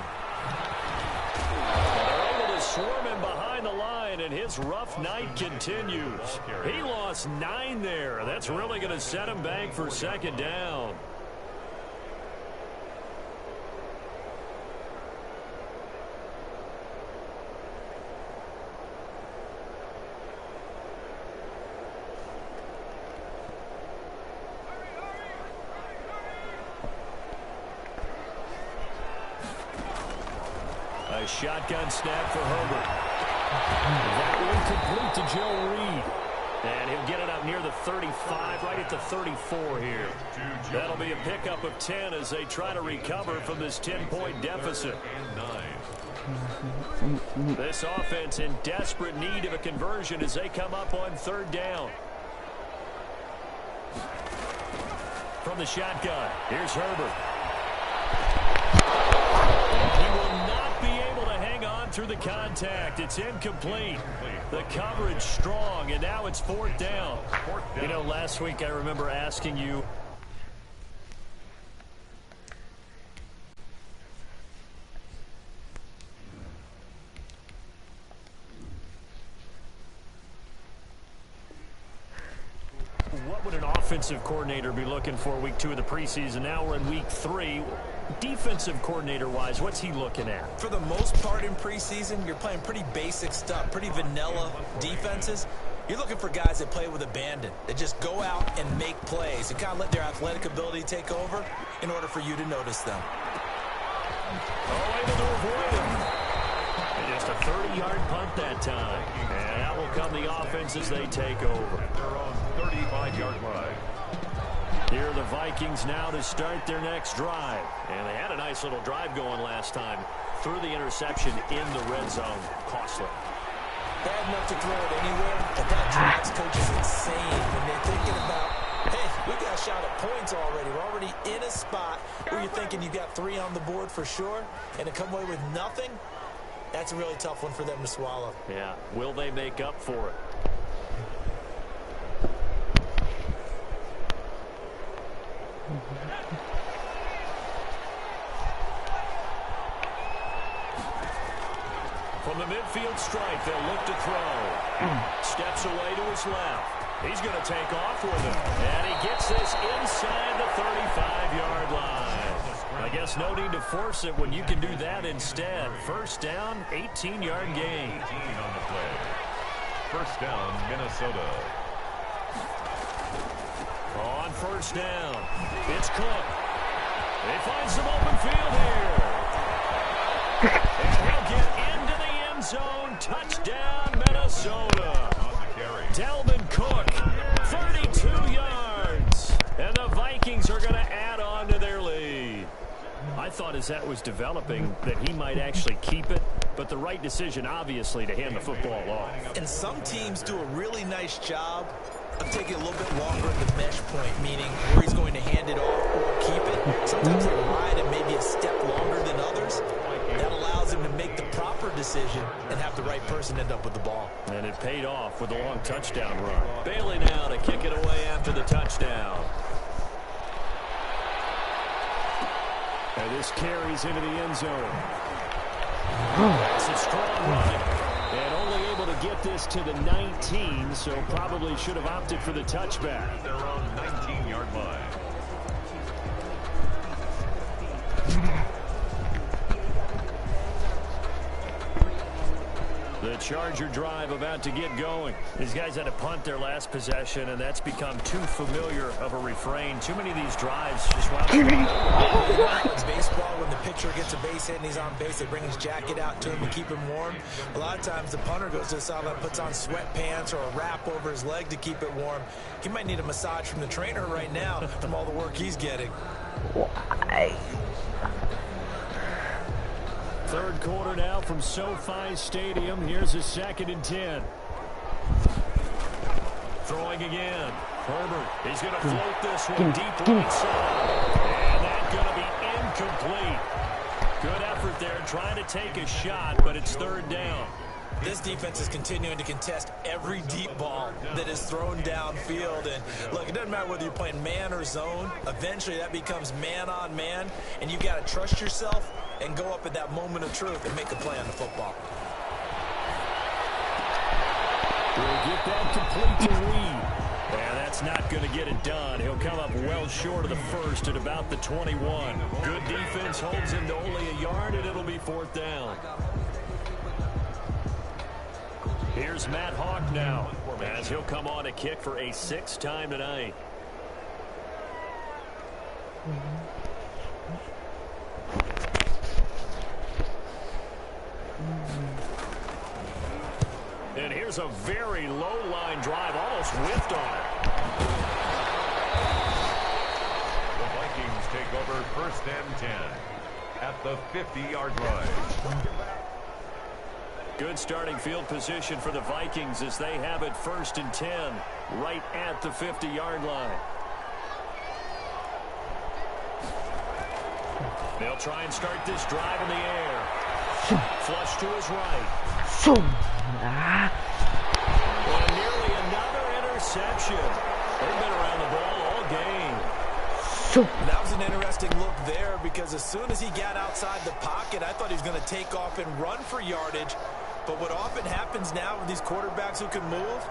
They're able to swarm him behind the line, and his rough night continues. He lost 9 there. That's really going to set him back for second down. A shotgun snap for Herbert. That one complete to Joe Reed. And he'll get it up near the 35, right at the 34 here. That'll be a pickup of 10 as they try to recover from this 10-point deficit. This offense in desperate need of a conversion as they come up on third down. From the shotgun, here's Herbert. He will not be able to hang on through the contact. It's incomplete. The coverage strong, and now it's fourth down. You know, last week I remember asking you, what would an offensive coordinator be looking for week 2 of the preseason? Now we're in week 3. Defensive coordinator-wise, what's he looking at? For the most part in preseason, you're playing pretty basic stuff, pretty vanilla defenses. You're looking for guys that play with abandon, that just go out and make plays and kind of let their athletic ability take over in order for you to notice them. Oh, able to avoid him. And just a 30-yard punt that time. And that will come the offense as they take over. They're on 35-yard line. Here are the Vikings now to start their next drive. And they had a nice little drive going last time. Threw the interception in the red zone. Costly. Bad enough to throw it anywhere, but that drives coaches insane when they're thinking about, hey, we got a shot at points already. We're already in a spot where you're thinking you got 3 on the board for sure, and to come away with nothing, that's a really tough one for them to swallow. Yeah. Will they make up for it? From the midfield stripe, they'll look to throw. Steps away to his left. He's going to take off with it. And he gets this inside the 35-yard line. I guess no need to force it when you can do that instead. First down, 18-yard gain. 18 on the play. First down, Minnesota. On first down, it's Cook. He finds some open field here. And he'll get into the end zone. Touchdown, Minnesota. Dalvin Cook, 32 yards. And the Vikings are going to add on to their lead. I thought as that was developing that he might actually keep it, but the right decision, obviously, to hand the football off. And some teams do a really nice job of taking a little bit longer at the mesh point, meaning where he's going to hand it off or keep it. Sometimes they ride it maybe a step longer than others. That allows him to make the proper decision and have the right person end up with the ball. And it paid off with a long touchdown run. Bailey now to kick it away after the touchdown. And this carries into the end zone. That's a strong run. And only able to get this to the 19, so probably should have opted for the touchback. Their own 19-yard line. The Charger drive about to get going. These guys had to punt their last possession, and that's become too familiar of a refrain. Too many of these drives just wound up. It's baseball. When the pitcher gets a base hit and he's on base, they bring his jacket out to him to keep him warm. A lot of times the punter goes to the sideline, puts on sweatpants or a wrap over his leg to keep it warm. He might need a massage from the trainer right now from all the work he's getting. Why? Third quarter now from SoFi Stadium. Here's a 2nd and 10. Throwing again. Herbert. He's going to float this one deep right side. And that's going to be incomplete. Good effort there trying to take a shot, but it's 3rd down. This defense is continuing to contest every deep ball that is thrown downfield. And look, it doesn't matter whether you're playing man or zone. Eventually that becomes man on man, and you've got to trust yourself and go up at that moment of truth and make a play on the football. We'll get that complete to Reed. And that's not going to get it done. He'll come up well short of the first at about the 21. Good defense holds him to only a yard, and it'll be 4th down. Here's Matt Hawk now, as he'll come on to kick for a 6th time tonight. And here's a very low-line drive, almost whiffed on it. The Vikings take over 1st and 10 at the 50-yard line. Good starting field position for the Vikings as they have it 1st and 10 right at the 50-yard line. They'll try and start this drive in the air. Flush to his right. And nearly another interception. They've been around the ball all game. That was an interesting look there because as soon as he got outside the pocket, I thought he was going to take off and run for yardage. But what often happens now with these quarterbacks who can move,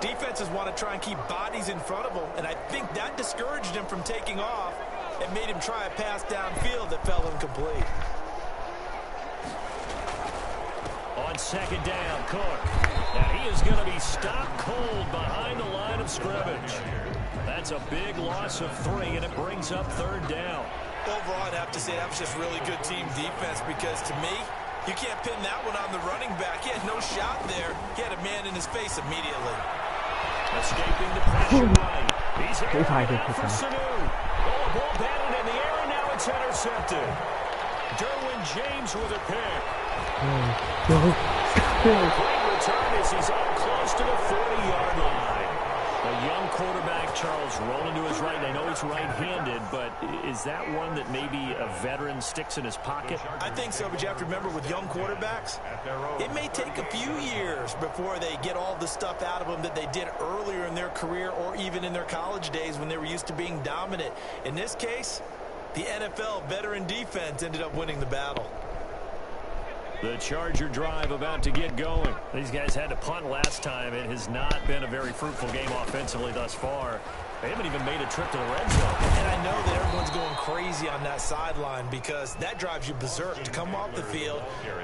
defenses want to try and keep bodies in front of them, and I think that discouraged him from taking off and made him try a pass downfield that fell incomplete. On 2nd down, Cook. Now he is going to be stopped cold behind the line of scrimmage. That's a big loss of 3, and it brings up 3rd down. Overall, I'd have to say that was just really good team defense because to me, you can't pin that one on the running back. He had no shot there. He had a man in his face immediately. Escaping the pressure right. He's here for Sanu. Oh, ball batted in the air, and now it's intercepted. Derwin James with a pick. Great return as he's up close to the 40-yard line. A young quarterback, Charles, rolling to his right. I know he's right-handed, but is that one that maybe a veteran sticks in his pocket? I think so, but you have to remember with young quarterbacks, it may take a few years before they get all the stuff out of them that they did earlier in their career or even in their college days when they were used to being dominant. In this case, the NFL veteran defense ended up winning the battle. The Charger drive about to get going. These guys had to punt last time. It has not been a very fruitful game offensively thus far. They haven't even made a trip to the red zone. And I know that everyone's going crazy on that sideline because that drives you berserk to come off the field,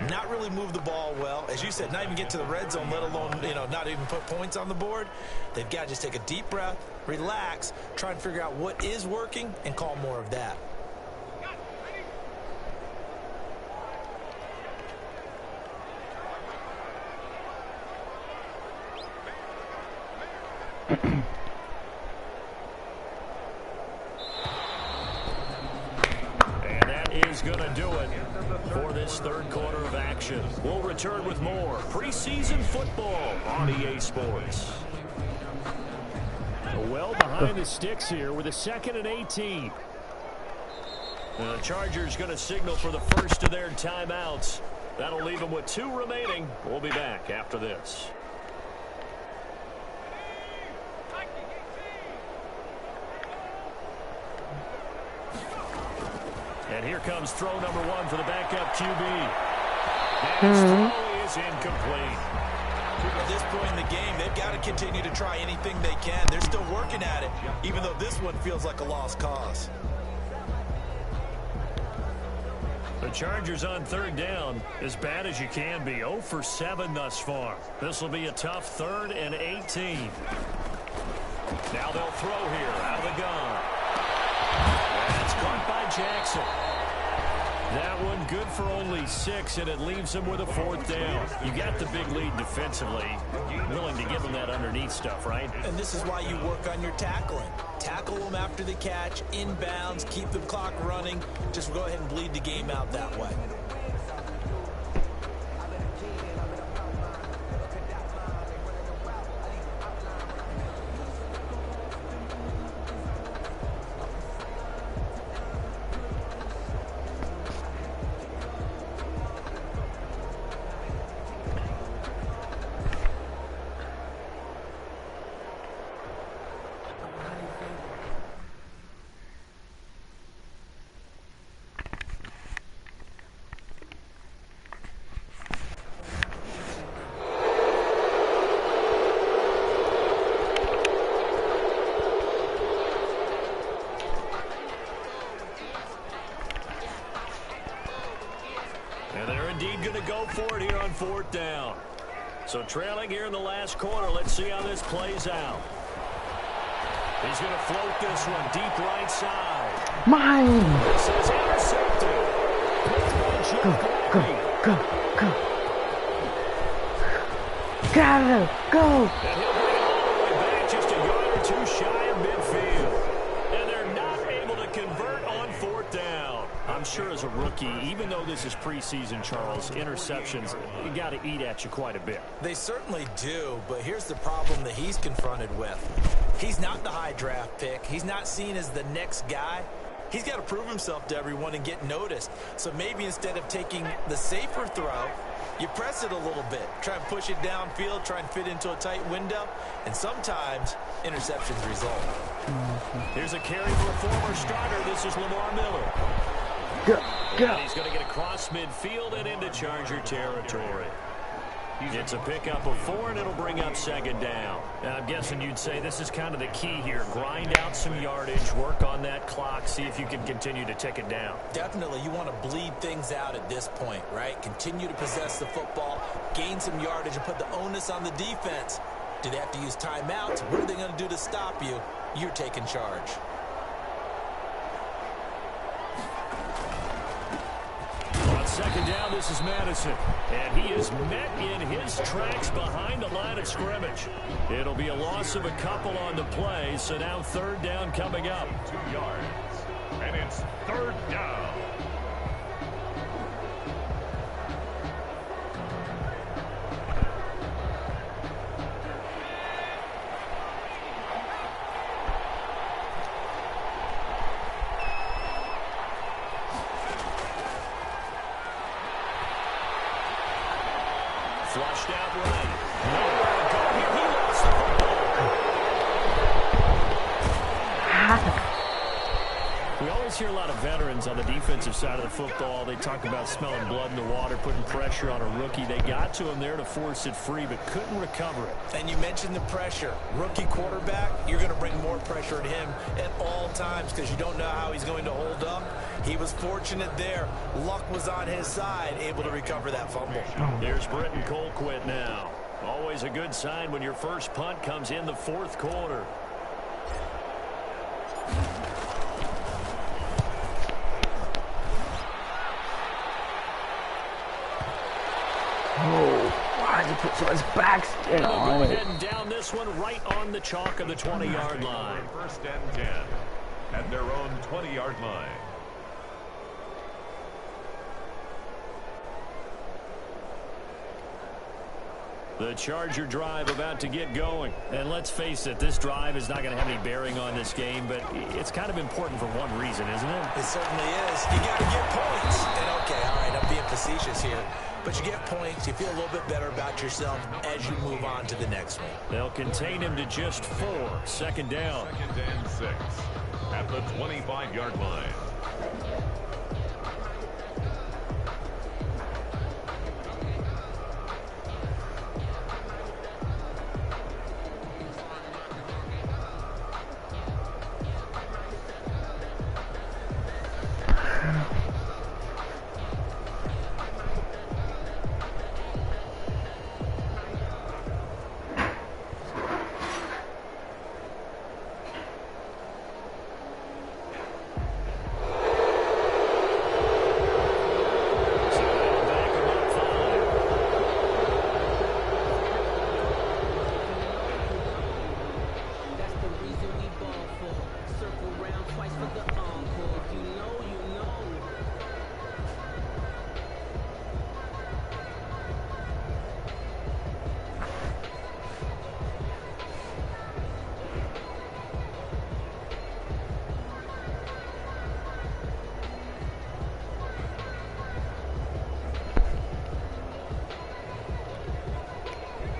not really move the ball well. As you said, not even get to the red zone, let alone, not even put points on the board. They've got to just take a deep breath, relax, try and figure out what is working, and call more of that. is going to do it for this third quarter of action. We'll return with more preseason football on EA Sports. Well behind the sticks here with a 2nd and 18. The Chargers going to signal for the first of their timeouts. That'll leave them with 2 remaining. We'll be back after this. And here comes throw number 1 for the backup QB. And his throw is incomplete. At this point in the game, they've got to continue to try anything they can. They're still working at it, even though this one feels like a lost cause. The Chargers on 3rd down, as bad as you can be. 0 for 7 thus far. This will be a tough 3rd and 18. Now they'll throw here out of the gun. That's caught by Jackson. That one good for only 6, and it leaves them with a 4th down. You got the big lead defensively. Willing to give them that underneath stuff, right? And this is why you work on your tackling. Tackle them after the catch, inbounds, keep the clock running. Just go ahead and bleed the game out that way. For it here on 4th down. So trailing here in the last quarter. Let's see how this plays out. He's going to float this one deep right side. Mine. This is intercepted. Go. Gotta go. And he'll bring it all the way back just a yard or 2 shy of midfield. And they're not able to convert on 4th down. I'm sure as a rookie, even though this is preseason, Charles, interceptions, you got to eat at you quite a bit. They certainly do, but here's the problem that he's confronted with. He's not the high draft pick. He's not seen as the next guy. He's got to prove himself to everyone and get noticed. So maybe instead of taking the safer throw, you press it a little bit. Try and push it downfield, try and fit into a tight window, and sometimes interceptions result. Here's a carry for a former starter. This is Lamar Miller. And he's going to get across midfield and into Charger territory. It's a pickup of 4, and it'll bring up 2nd down. And I'm guessing you'd say this is kind of the key here. Grind out some yardage, work on that clock, see if you can continue to tick it down. Definitely, you want to bleed things out at this point, right? Continue to possess the football, gain some yardage, and put the onus on the defense. Do they have to use timeouts? What are they going to do to stop you? You're taking charge. On 2nd down, this is Madison. And he is met in his tracks behind the line of scrimmage. It'll be a loss of a couple on the play, so now 3rd down coming up. 2 yards. And it's 3rd down. Flushed out right. Nowhere to go here. He lost the football. We always hear a lot of veterans on the defensive side of the football. They talk about smelling blood in the water, putting pressure on a rookie. They got to him there to force it free, but couldn't recover it. And you mentioned the pressure. Rookie quarterback, you're going to bring more pressure at him at all times because you don't know how he's going to hold up. He was fortunate there. Luck was on his side, able to recover that fumble. Here's Britton Colquitt now. Always a good sign when your first punt comes in the 4th quarter. Why did he put so much backspin on it? Heading down this one right on the chalk of the 20-yard line. 1st and 10 at their own 20-yard line. The Charger drive about to get going. And let's face it, this drive is not going to have any bearing on this game, but it's kind of important for one reason, isn't it? It certainly is. You got to get points. And okay, all right, I'm being facetious here. But you get points, you feel a little bit better about yourself as you move on to the next one. They'll contain him to just 4. Second down. 2nd and 6 at the 25-yard line.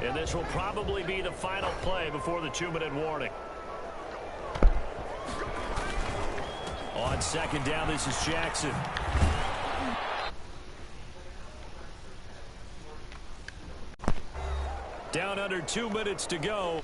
And this will probably be the final play before the 2-minute warning. On second down, this is Jackson. Down under 2 minutes to go.